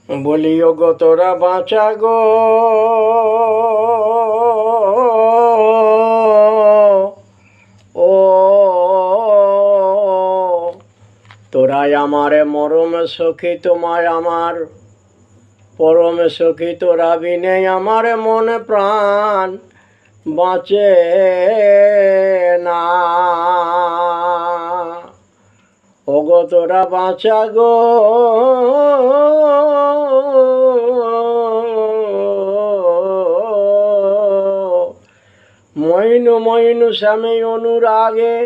বলি ও গো তোরা বাঁচা গো, ও তোরাই আমারে মরম সখী, তোমায় আমার পরম সখী। তোরা বিনে আমার মনে প্রাণ বাঁচে না। ও গো তোরা বাঁচা গো, মইনু মইনু শ্যামে অনুরাগে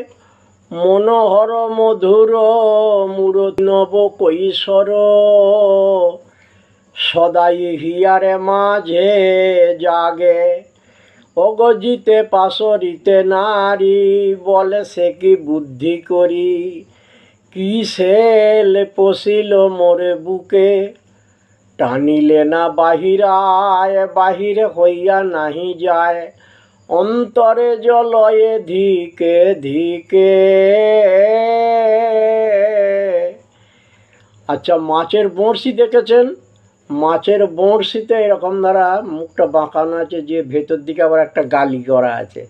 মনোহর মধুর মূরত নব কৈশোর, সদাই হিয়ারে মাঝে জাগে। অগজিতে পাশরিতে নারী, বলে সে কি বুদ্ধি করি। কি সেল পশিল মোরে বুকে, টানিলে না বাহিরায়, বাহিরে হইয়া নাহি যায়। অন্তরে জলয়ে ধিকে ধিকে। আচ্ছা, মাছের বড়শি দেখেছেন? মাছের বড়শিতে এরকম দ্বারা মুখটা বাঁকানো আছে, যে ভেতর দিকে আবার একটা গালি করা আছে।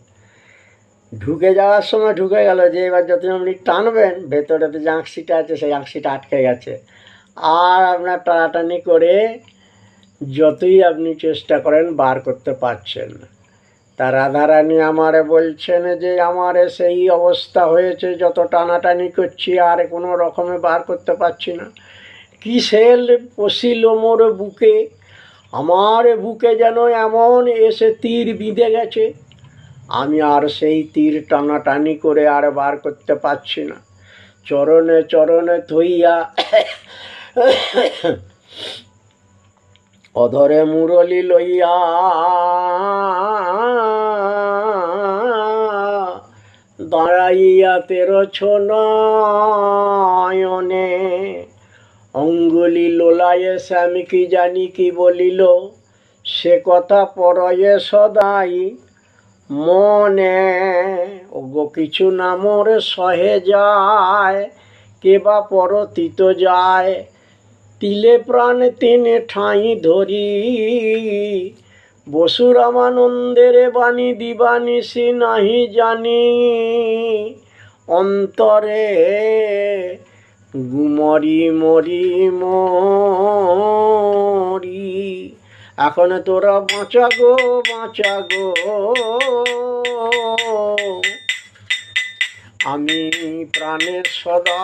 ঢুকে যাওয়ার সময় ঢুকে গেল, যে এবার যত আপনি টানবেন ভেতরেতে যে আঁকশিটা আছে সেই আঁকশিটা আটকে গেছে। আর আপনার টানাটানি করে যতই আপনি চেষ্টা করেন বার করতে পারছেন না। তা রাধারানী আমারে বলছেন যে আমারে সেই অবস্থা হয়েছে, যত টানাটানি করছি আর কোনো রকমে বার করতে পারছি না। কি সেল পশিল মোর বুকে, আমার বুকে যেন এমন এসে তীর বিঁধে গেছে, আমি আর সেই তীর টানাটানি করে আর বার করতে পারছি না। চরণে চরণে থইয়া অধরে মুরলি লইয়া, দাঁড়াইয়া তেরছ নয়নে, অঙ্গুলি লোলায়ে স্বামী কি জানি কি বলিল, সে কথা পরয়ে সদাই মনে। ওগো কিছু না মোরে সহে যায়, কে বা পরতিত যায়। তিলে প্রাণ তিনে ঠাঁই ধরি, বসু রামানন্দের বাণী দিবানিশি নাহি জানি। অন্তরে গুমরি মরি মরি। এখন তোরা বাঁচা গো, বাঁচা গো, আমি প্রাণের সদা